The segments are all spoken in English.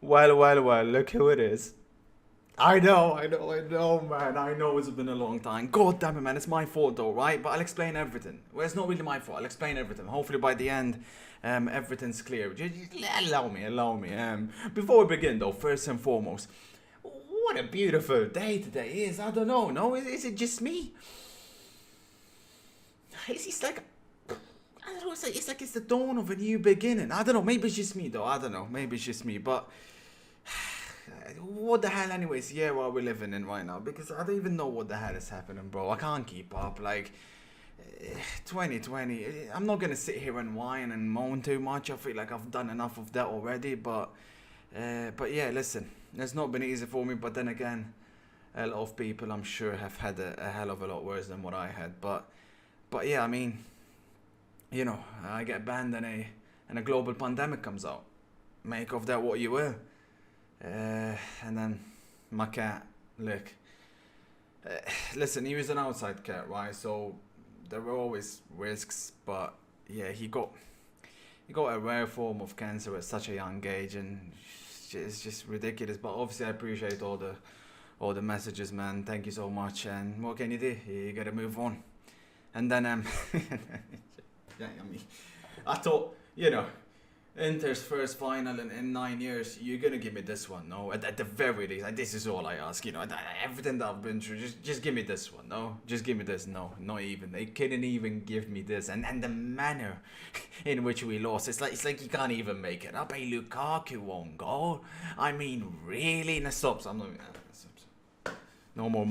Well, look who it is. I know, man. I know it's been a long time. God damn it, man. It's my fault, though, right? But I'll explain everything. Well, it's not really my fault. I'll explain everything. Hopefully, by the end, everything's clear. Just allow me. Before we begin, though, first and foremost, what a beautiful day today is. I don't know. No, is it just me? It's like I don't know. It's like it's the dawn of a new beginning. I don't know. Maybe it's just me, though. I don't know. Maybe it's just me, but. What the hell, anyways? Yeah, what we're living in right now, because I don't even know what the hell is happening, bro. I can't keep up. Like, 2020. I'm not gonna sit here and whine and moan too much. I feel like I've done enough of that already. But yeah, listen, it's not been easy for me. But then again, a lot of people, I'm sure, have had a hell of a lot worse than what I had. But yeah, I mean, I get banned and a global pandemic comes out. Make of that what you will. And then my cat, look, uh, listen, he was an outside cat, right? So there were always risks, but yeah, he got a rare form of cancer at such a young age, and it's just ridiculous. But obviously, I appreciate all the messages, man. Thank you so much. And what can you do? You gotta move on. And then yeah, I mean, I thought, Inter's first final in 9 years, you're gonna give me this one, no? At the very least, like, this is all I ask, everything that I've been through, just give me this one, no? Just give me this, no, not even. They couldn't even give me this, and the manner in which we lost, it's like you can't even make it up. Hey, Lukaku won't go. I mean, really? No, stop. I'm not. Stop. No more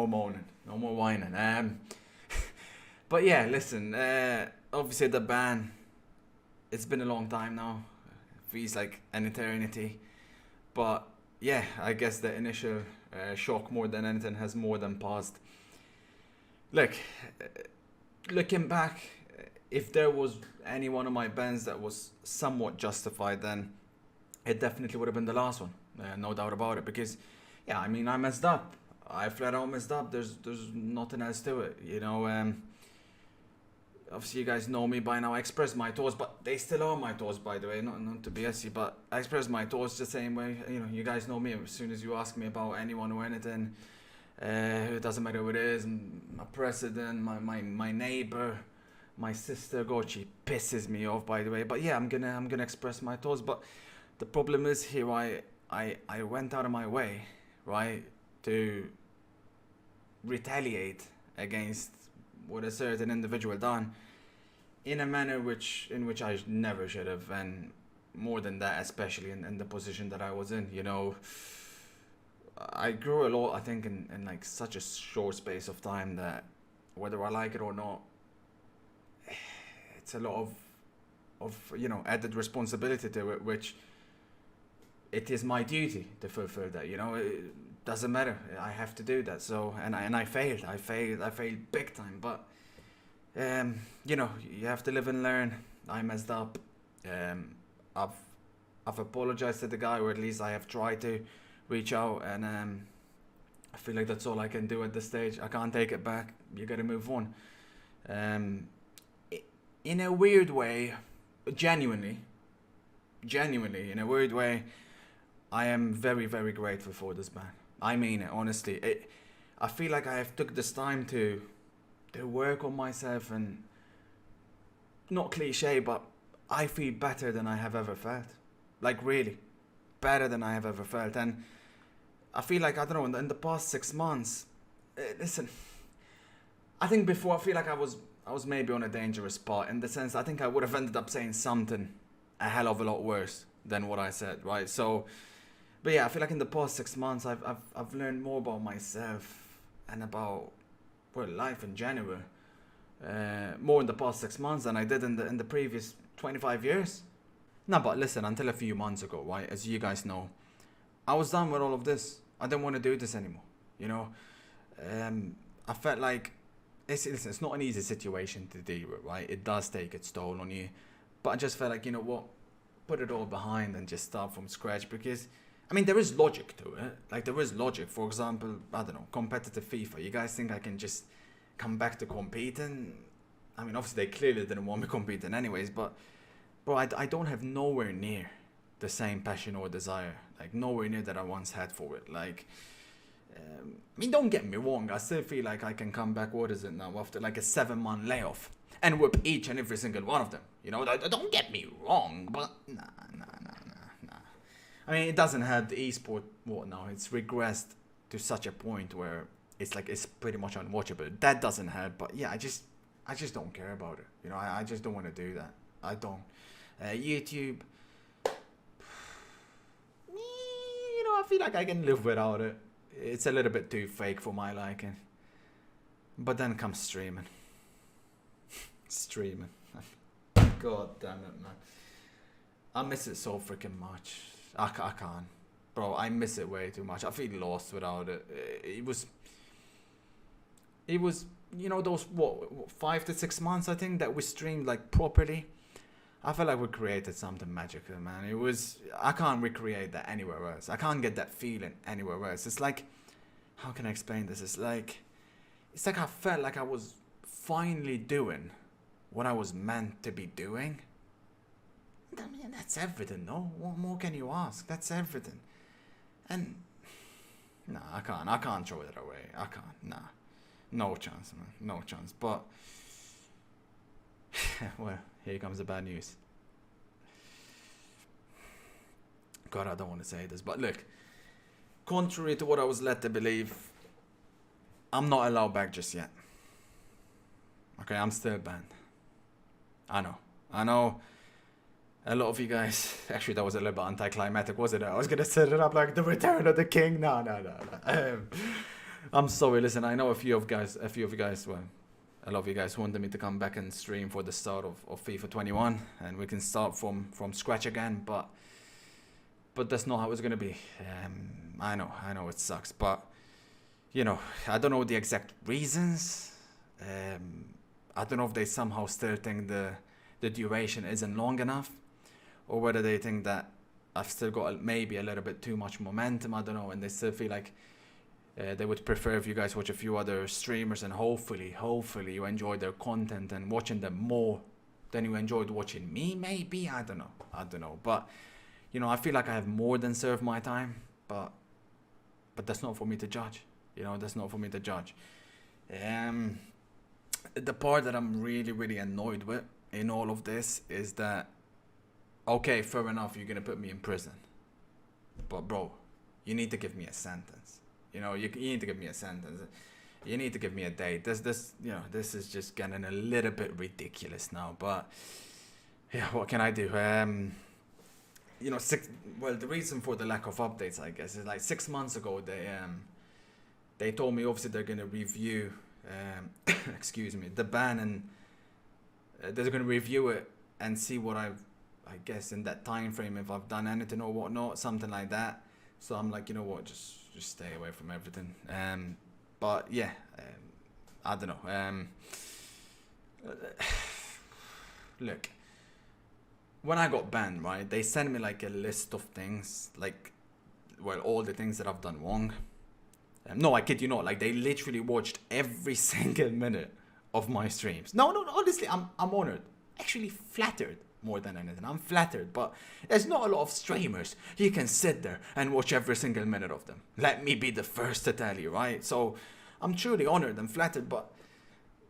moaning, no more whining. But yeah, listen. Obviously, the ban. It's been a long time now. Feels like an eternity. But yeah, I guess the initial shock more than anything has more than passed. Look, uh, looking back, if there was any one of my bans that was somewhat justified, then it definitely would have been the last one. No doubt about it. Because, yeah, I mean, I messed up. I flat out messed up. There's nothing else to it. Obviously, you guys know me by now. I express my thoughts, but they still are my thoughts, by the way. Not to be SC, but I express my thoughts the same way. You guys know me. As soon as you ask me about anyone or anything, it doesn't matter who it is. My president, my neighbor, my sister. God, she pisses me off, by the way. But yeah, I'm gonna express my thoughts. But the problem is here, I went out of my way, right, to retaliate against what a certain individual done in a manner in which I never should have, and more than that, especially in the position that I was in. I grew a lot, I think, in like such a short space of time that whether I like it or not, it's a lot of added responsibility to it, which it is my duty to fulfill that. It doesn't matter. I have to do that. So and I failed. I failed big time. But you have to live and learn. I messed up. Um, I've I've apologized to the guy, or at least I have tried to reach out, and I feel like that's all I can do at this stage. I can't take it back. You got to move on. Um, in a weird way, genuinely, genuinely, in a weird way, I am very, very grateful for this man. I mean it, honestly. I feel like I have took this time to work on myself, and not cliche, but I feel better than I have ever felt. Like, really, better than I have ever felt. And I feel like, I don't know, in the past 6 months, listen, I think before, I feel like I was maybe on a dangerous spot, in the sense I think I would have ended up saying something a hell of a lot worse than what I said, right? So, but yeah, I feel like in the past 6 months, I've learned more about myself and about, well, life in general, more in the past 6 months than I did in the previous 25 years. No, but listen, until a few months ago, right, as you guys know, I was done with all of this. I didn't want to do this anymore. You know, I felt like it's not an easy situation to deal with, right? It does take its toll on you, but I just felt like, you know what, put it all behind and just start from scratch. Because I mean, there is logic to it. Like, there is logic. For example, I don't know, competitive FIFA. You guys think I can just come back to competing? I mean, obviously they clearly didn't want me competing anyways, but bro, I don't have nowhere near. the same passion or desire, like nowhere near that I once had for it. Like, I mean, don't get me wrong, I still feel like I can come back, what is it now, after like a 7-month layoff, and whip each and every single one of them. You know, don't get me wrong, but nah. I mean, it doesn't have the esport, what now, it's regressed to such a point where it's like, it's pretty much unwatchable. That doesn't help, but yeah, I just don't care about it. You know, I just don't want to do that. I don't. YouTube, you know, I feel like I can live without it. It's a little bit too fake for my liking. But then comes streaming. Streaming. God damn it, man. I miss it so freaking much. I can't. Bro, I miss it way too much. I feel lost without it. It was, you know, those, 5 to 6 months, I think, that we streamed, like, properly. I felt like we created something magical, man. It was, I can't recreate that anywhere else. I can't get that feeling anywhere else. It's like, how can I explain this? It's like I felt like I was finally doing what I was meant to be doing. I mean, that's everything, no? What more can you ask? That's everything. And, nah, I can't throw it away. I can't, nah. No chance, man. No chance. But, well, here comes the bad news. God, I don't want to say this, but look, contrary to what I was led to believe, I'm not allowed back just yet. Okay, I'm still banned. I know. A lot of you guys, actually that was a little bit anticlimactic, wasn't it? I was going to set it up like the return of the king. No. I'm sorry, listen, I know a few of you guys, well, a lot of you guys wanted me to come back and stream for the start of FIFA 21, and we can start from scratch again, but that's not how it's going to be. I know it sucks, but, you know, I don't know the exact reasons. I don't know if they somehow still think the duration isn't long enough, or whether they think that I've still got maybe a little bit too much momentum, I don't know, and they still feel like they would prefer if you guys watch a few other streamers, and hopefully you enjoy their content and watching them more than you enjoyed watching me, maybe, I don't know, but, you know, I feel like I have more than served my time, but that's not for me to judge, you know, that's not for me to judge. The part that I'm really annoyed with in all of this is that, okay, fair enough, you're gonna put me in prison, but bro, you need to give me a sentence. You know, you need to give me a sentence. You need to give me a date. This, you know, this is just getting a little bit ridiculous now. But yeah, what can I do? You know, the reason for the lack of updates, I guess, is like 6 months ago they told me obviously they're gonna review, excuse me, the ban, and they're gonna review it and see what I guess in that time frame, if I've done anything or whatnot, something like that. So I'm like, you know what, just stay away from everything. But yeah, I don't know. Look, when I got banned, right, they sent me like a list of things, like, well, all the things that I've done wrong. No, I kid you not, like, they literally watched every single minute of my streams. No, honestly, I'm honored, actually flattered. More than anything, I'm flattered, but there's not a lot of streamers you can sit there and watch every single minute of them. Let me be the first to tell you, right? So I'm truly honored and flattered, but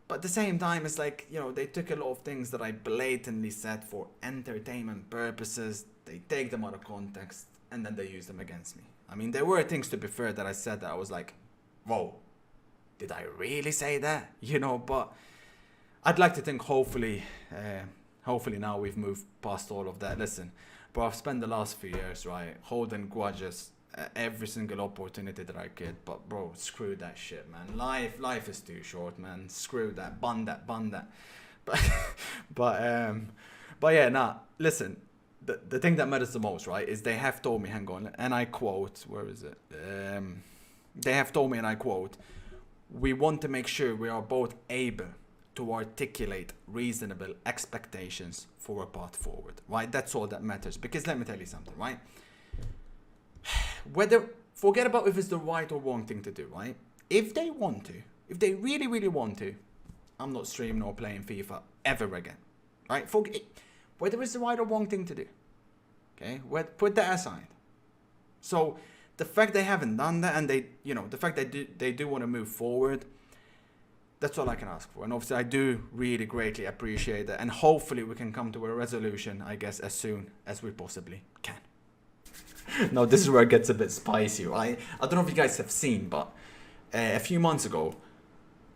at the same time, it's like, you know, they took a lot of things that I blatantly said for entertainment purposes, they take them out of context, and then they use them against me. I mean, there were things, to be fair, that I said that I was like, whoa, did I really say that? You know, but I'd like to think hopefully now we've moved past all of that. Listen, bro, I've spent the last few years, right, holding grudges every single opportunity that I get. But bro, screw that shit, man. Life is too short, man. Screw that. Bun that. But yeah, nah. Listen, the thing that matters the most, right, is they have told me. Hang on, and I quote. Where is it? They have told me, and I quote: "We want to make sure we are both able to articulate reasonable expectations for a path forward," right? That's all that matters. Because let me tell you something, right? Forget about if it's the right or wrong thing to do, right? If they want to, if they really want to, I'm not streaming or playing FIFA ever again, right? Forget whether it's the right or wrong thing to do. Okay, put that aside. So the fact they haven't done that, and the fact they do want to move forward, that's all I can ask for. And obviously I do really greatly appreciate that, and hopefully we can come to a resolution, I guess, as soon as we possibly can. Now this is where it gets a bit spicy, right? I don't know if you guys have seen, but a few months ago,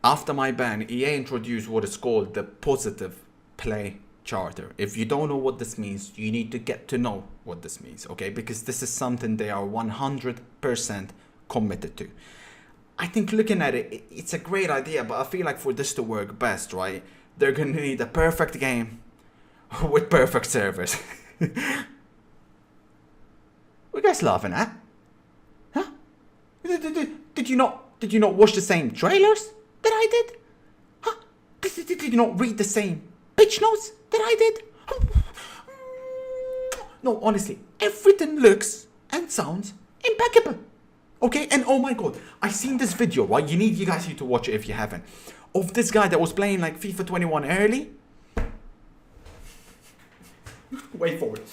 after my ban, EA introduced what is called the positive play charter. If you don't know what this means, you need to get to know what this means, okay? Because this is something they are 100% committed to. I think looking at it, it's a great idea, but I feel like for this to work best, right, they're gonna need a perfect game with perfect servers. What are you guys laughing at? Huh? Did you not watch the same trailers that I did? Huh? Did you not read the same pitch notes that I did? No, honestly, everything looks and sounds impeccable. Okay, and oh my god, I seen this video, right? You guys need to watch it if you haven't. Of this guy that was playing like FIFA 21 early. Wait for it.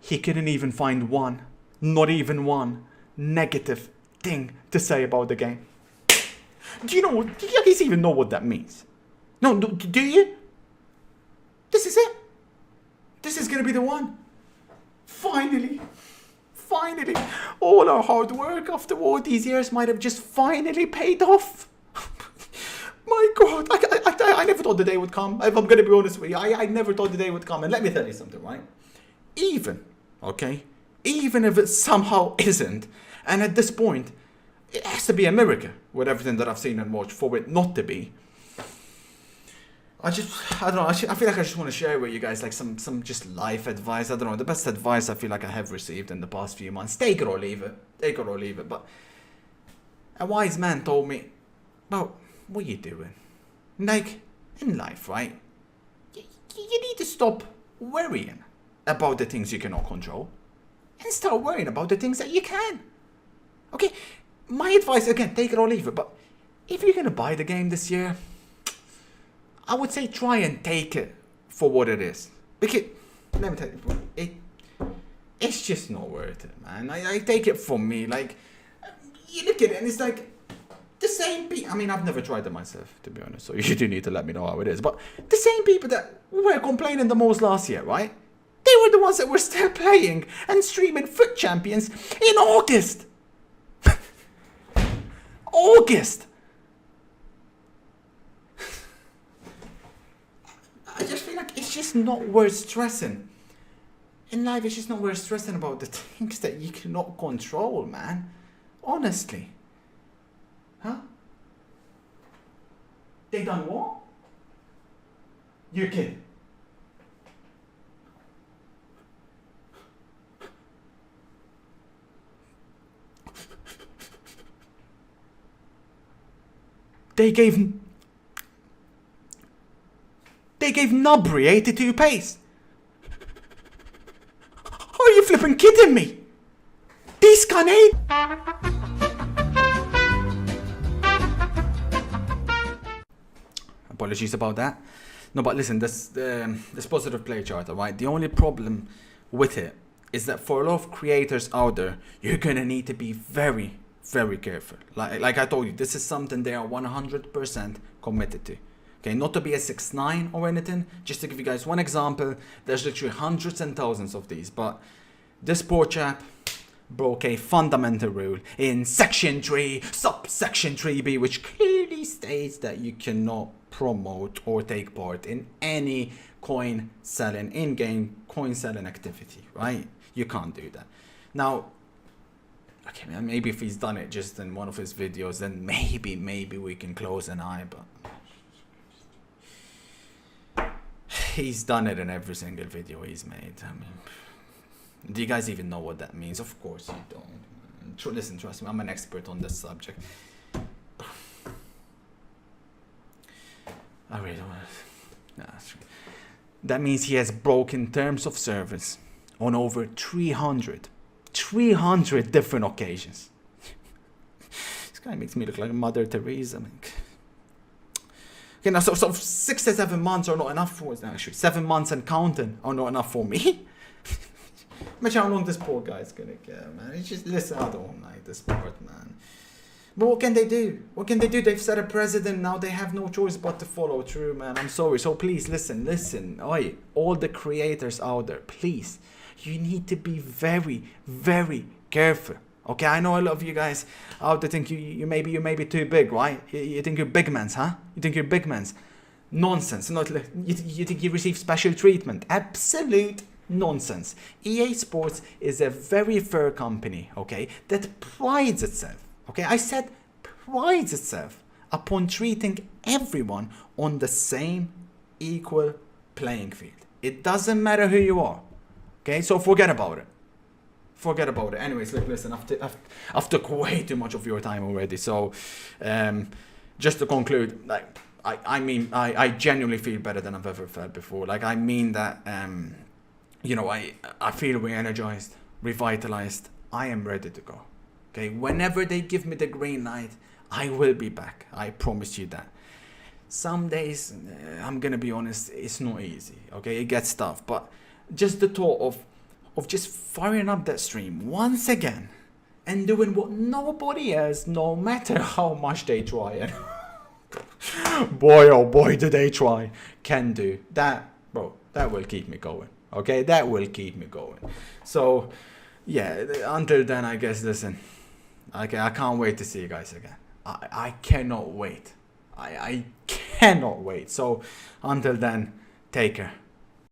He couldn't even find one, not even one, negative thing to say about the game. Do you guys even know what that means? No, do you? This is it. This is gonna be the one. Finally, all our hard work after all these years might have just finally paid off. My god, I never thought the day would come. If I'm gonna be honest with you, I never thought the day would come. And let me tell you something, right? Even if it somehow isn't, and at this point, it has to be a miracle with everything that I've seen and watched for it not to be. I don't know, I feel like I just want to share with you guys like some just life advice. I don't know, the best advice I feel like I have received in the past few months. Take it or leave it. But a wise man told me, well, what are you doing? Like, in life, right? You need to stop worrying about the things you cannot control and start worrying about the things that you can. Okay, my advice, again, take it or leave it, but if you're gonna buy the game this year, I would say try and take it for what it is. Because, let me tell you, it's just not worth it, man. I take it from me, like, you look at it and it's like, the same people, I mean, I've never tried it myself, to be honest, so you do need to let me know how it is, but the same people that were complaining the most last year, right? They were the ones that were still playing and streaming Foot Champions in August. August. I just feel like it's just not worth stressing. In life, it's just not worth stressing about the things that you cannot control, man. Honestly. Huh? They done what? You're kidding. They gave Nubry 82 pace. Are you flipping kidding me? This can hate. Apologies about that. No, but listen, this positive play charter, right? The only problem with it is that for a lot of creators out there, you're gonna need to be very, very careful. Like I told you, this is something they are 100% committed to. Okay, not to be a 6ix9ine or anything. Just to give you guys one example, there's literally hundreds and thousands of these, but this poor chap broke a fundamental rule in Section 3, Subsection 3B, which clearly states that you cannot promote or take part in any coin selling, in-game coin selling activity, right? You can't do that. Now, okay, man, maybe if he's done it just in one of his videos, then maybe we can close an eye, but he's done it in every single video he's made. I mean, do you guys even know what that means? Of course you don't. Listen, trust me, I'm an expert on this subject. I really don't want to. That means he has broken terms of service on over 300 different occasions. This guy makes me look like Mother Teresa. Okay, now so 6 to 7 months are not enough for us. Actually, 7 months and counting are not enough for me. Imagine how long this poor guy's gonna get, man. It's just, listen, I don't like this sport, man. But what can they do? What can they do? They've set a president now. They have no choice but to follow through, man. I'm sorry. So please listen. Oi, all the creators out there, please. You need to be very, very careful. Okay, I know a lot of you guys out there think you may be too big, right? You think you're big mans, huh? You think you're big mans. Nonsense. You think you receive special treatment. Absolute nonsense. EA Sports is a very fair company, okay, that prides itself, okay, I said prides itself upon treating everyone on the same equal playing field. It doesn't matter who you are, okay, so forget about it. Anyways, look, listen, I've took way too much of your time already, so just to conclude, like, I genuinely feel better than I've ever felt before. Like, I mean that, you know, I feel re-energized, revitalized. I am ready to go. Okay, whenever they give me the green light, I will be back. I promise you that. Some days, I'm gonna be honest, it's not easy. Okay, it gets tough, but just the thought of just firing up that stream once again and doing what nobody else, no matter how much they try, and boy oh boy do they try, can do that, bro. That will keep me going. Okay, that will keep me going. So yeah, until then, I guess, listen, okay, I can't wait to see you guys again. I cannot wait. I cannot wait. So until then, take care.